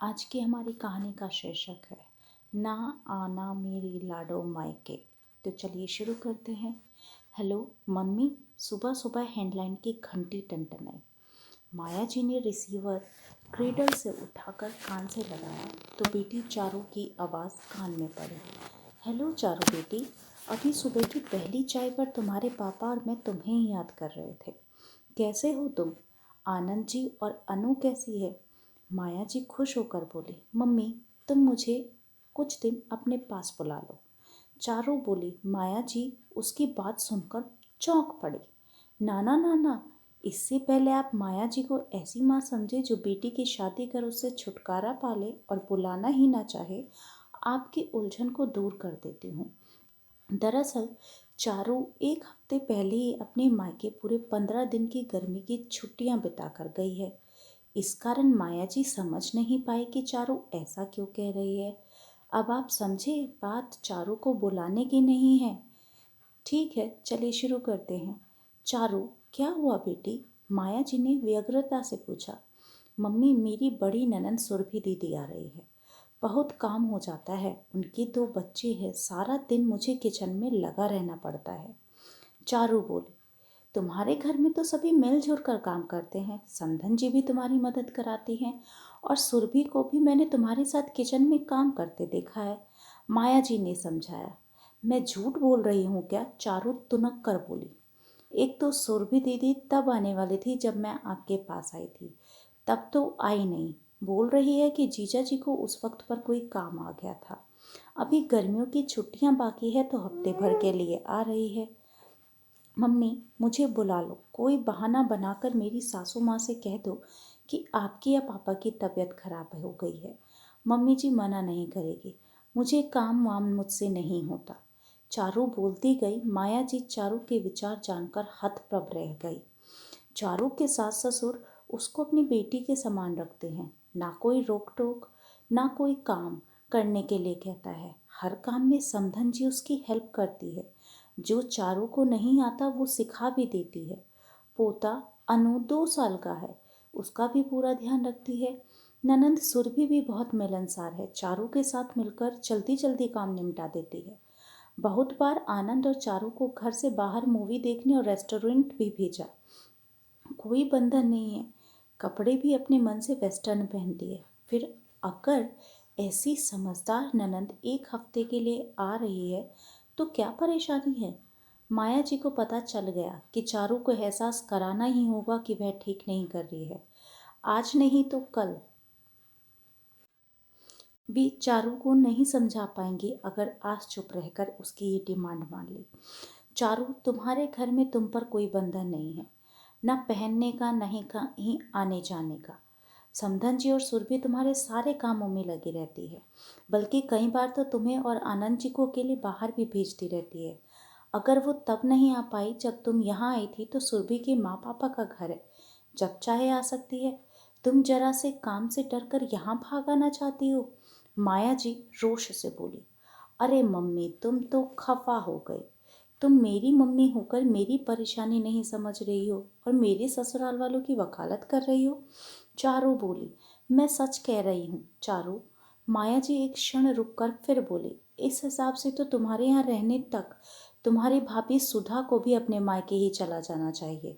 आज की हमारी कहानी का शीर्षक है ना आना मेरी लाडो मायके। तो चलिए शुरू करते हैं। Hello mummy. सुबह सुबह हैंडलाइन की घंटी टनटनाई। माया जी ने रिसीवर क्रेडल से उठाकर कान से लगाया तो बेटी चारू की आवाज़ कान में पड़ी। हेलो चारू बेटी, अभी सुबह की पहली चाय पर तुम्हारे पापा और मैं तुम्हें ही याद कर रहे थे। कैसे हो तुम? आनंद जी और अनु कैसी है? माया जी खुश होकर बोली, मम्मी तुम मुझे कुछ दिन अपने पास बुला लो। चारू बोली। माया जी उसकी बात सुनकर चौंक पड़ी। नाना नाना, इससे पहले आप माया जी को ऐसी माँ समझे जो बेटी की शादी कर उससे छुटकारा पाले और बुलाना ही ना चाहे, आपकी उलझन को दूर कर देती हूँ। दरअसल चारू एक हफ्ते पहले ही अपने मायके पूरे 15 दिन की गर्मी की छुट्टियां बिता कर गई है। इस कारण माया जी समझ नहीं पाई कि चारू ऐसा क्यों कह रही है। अब आप समझे, बात चारू को बुलाने की नहीं है। ठीक है, चलिए शुरू करते हैं। चारू, क्या हुआ बेटी? माया जी ने व्यग्रता से पूछा। मम्मी, मेरी बड़ी ननंद सुरभि दीदी आ रही है। बहुत काम हो जाता है, उनके 2 बच्चे हैं, सारा दिन मुझे किचन में लगा रहना पड़ता है। चारू बोली। तुम्हारे घर में तो सभी मिलजुल कर काम करते हैं, समधन जी भी तुम्हारी मदद कराती हैं और सुरभि को भी मैंने तुम्हारे साथ किचन में काम करते देखा है। माया जी ने समझाया। मैं झूठ बोल रही हूँ क्या? चारू तुनक कर बोली। एक तो सुरभि दीदी तब आने वाली थी जब मैं आपके पास आई थी, तब तो आई नहीं। बोल रही है कि जीजा जी को उस वक्त पर कोई काम आ गया था। अभी गर्मियों की छुट्टियां बाकी है तो हफ्ते भर के लिए आ रही है। मम्मी मुझे बुला लो, कोई बहाना बनाकर मेरी सासू माँ से कह दो कि आपकी या पापा की तबीयत खराब हो गई है। मम्मी जी मना नहीं करेगी, मुझे काम वाम मुझसे नहीं होता। चारू बोलती गई। माया जी चारू के विचार जानकर हतप्रभ रह गई। चारू के सास ससुर उसको अपनी बेटी के समान रखते हैं, ना कोई रोक टोक, ना कोई काम करने के लिए कहता है। हर काम में समधन जी उसकी हेल्प करती है, जो चारू को नहीं आता वो सिखा भी देती है। पोता अनु 2 साल का है, उसका भी पूरा ध्यान रखती है। ननंद सुरभि भी बहुत मिलनसार है, चारू के साथ मिलकर जल्दी जल्दी काम निपटा देती है। बहुत बार आनंद और चारू को घर से बाहर मूवी देखने और रेस्टोरेंट भी भेजा। कोई बंधन नहीं है, कपड़े भी अपने मन से वेस्टर्न पहनती है। फिर अगर ऐसी समझदार ननंद एक हफ्ते के लिए आ रही है तो क्या परेशानी है? माया जी को पता चल गया कि चारू को एहसास कराना ही होगा कि वह ठीक नहीं कर रही है। आज नहीं तो कल भी चारू को नहीं समझा पाएंगी अगर आज चुप रहकर उसकी ये डिमांड मान ली। चारू, तुम्हारे घर में तुम पर कोई बंधन नहीं है, ना पहनने का, नहीं कहीं आने जाने का। समधन जी और सुरभि तुम्हारे सारे कामों में लगी रहती है, बल्कि कई बार तो तुम्हें और आनंद जी को अकेले बाहर भी भेजती रहती है। अगर वो तब नहीं आ पाई जब तुम यहाँ आई थी तो सुरभि के माँ पापा का घर है, जब चाहे आ सकती है। तुम जरा से काम से डर कर यहाँ भाग आना चाहती हो? माया जी रोष से बोली। अरे मम्मी, तुम तो खफा हो गई। तुम मेरी मम्मी होकर मेरी परेशानी नहीं समझ रही हो और मेरे ससुराल वालों की वकालत कर रही हो। चारू बोली। मैं सच कह रही हूँ चारू। माया जी एक क्षण रुककर फिर बोली। इस हिसाब से तो तुम्हारे यहाँ रहने तक तुम्हारी भाभी सुधा को भी अपने मायके ही चला जाना चाहिए।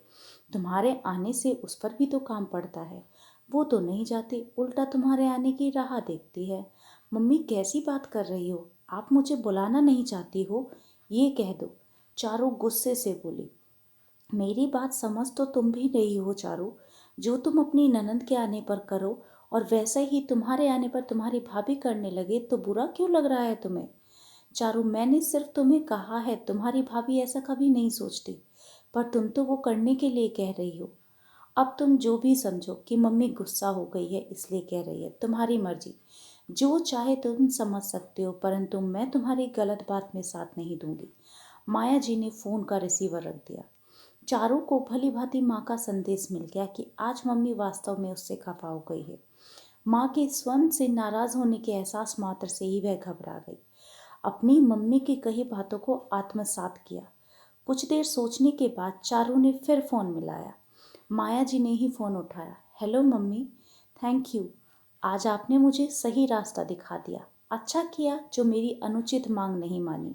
तुम्हारे आने से उस पर भी तो काम पड़ता है। वो तो नहीं जाती, उल्टा तुम्हारे आने की राह देखती है। मम्मी कैसी बात कर रही हो? आप मुझे बुलाना नहीं चाहती हो, ये कह दो। चारू गुस्से से बोली। मेरी बात समझ तो तुम भी नहीं हो चारू। जो तुम अपनी ननंद के आने पर करो और वैसा ही तुम्हारे आने पर तुम्हारी भाभी करने लगे तो बुरा क्यों लग रहा है तुम्हें? चारू, मैंने सिर्फ तुम्हें कहा है, तुम्हारी भाभी ऐसा कभी नहीं सोचती, पर तुम तो वो करने के लिए कह रही हो। अब तुम जो भी समझो कि मम्मी गुस्सा हो गई है इसलिए कह रही है, तुम्हारी मर्जी। जो चाहे तुम समझ सकते हो, परंतु मैं तुम्हारी गलत बात में साथ नहीं दूंगी। माया जी ने फोन का रिसीवर रख दिया। चारू को भली भांति माँ का संदेश मिल गया कि आज मम्मी वास्तव में उससे खफा हो गई है। माँ के स्वयं से नाराज होने के एहसास मात्र से ही वह घबरा गई। अपनी मम्मी की कही बातों को आत्मसात किया। कुछ देर सोचने के बाद चारू ने फिर फोन मिलाया। माया जी ने ही फोन उठाया। Hello mummy. Thank you. आज आपने मुझे सही रास्ता दिखा दिया। अच्छा किया जो मेरी अनुचित मांग नहीं मानी।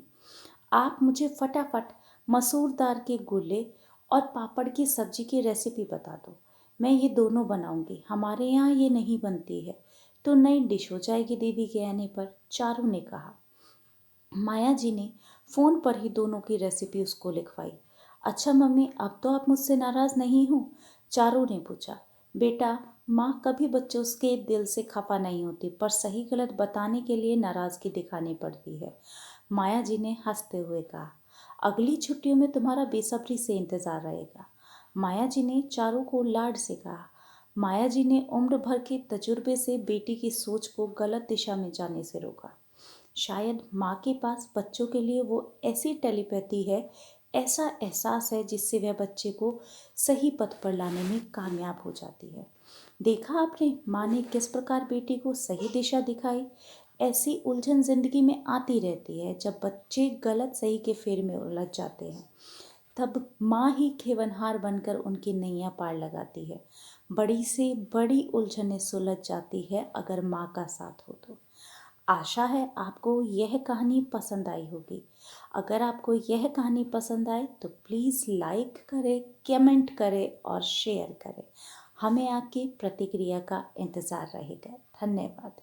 आप मुझे फटाफट मसूर दाल के गोले और पापड़ की सब्जी की रेसिपी बता दो। मैं ये दोनों बनाऊंगी। हमारे यहाँ ये नहीं बनती है तो नई डिश हो जाएगी दीदी के आने पर, चारू ने कहा। माया जी ने फ़ोन पर ही दोनों की रेसिपी उसको लिखवाई। अच्छा मम्मी, अब तो आप मुझसे नाराज़ नहीं हो? चारू ने पूछा। बेटा, माँ कभी बच्चों के दिल से खफा नहीं होती, पर सही गलत बताने के लिए नाराज़गी दिखानी पड़ती है, माया जी ने हंसते हुए कहा। अगली छुट्टियों में तुम्हारा बेसब्री से इंतज़ार रहेगा, माया जी ने चारू को लाड से कहा। माया जी ने उम्र भर के तजुर्बे से बेटी की सोच को गलत दिशा में जाने से रोका। शायद माँ के पास बच्चों के लिए वो ऐसी टेलीपैथी है, ऐसा एहसास है जिससे वह बच्चे को सही पथ पर लाने में कामयाब हो जाती है। देखा आपने माँ ने किस प्रकार बेटी को सही दिशा दिखाई। ऐसी उलझन जिंदगी में आती रहती है, जब बच्चे गलत सही के फेर में उलझ जाते हैं तब माँ ही खेवनहार बनकर उनकी नैया पार लगाती है। बड़ी से बड़ी उलझनें सुलझ जाती है अगर माँ का साथ हो तो। आशा है आपको यह कहानी पसंद आई होगी। अगर आपको यह कहानी पसंद आए तो प्लीज़ लाइक करें, कमेंट करें और शेयर करें। हमें आपकी प्रतिक्रिया का इंतज़ार रहेगा। धन्यवाद।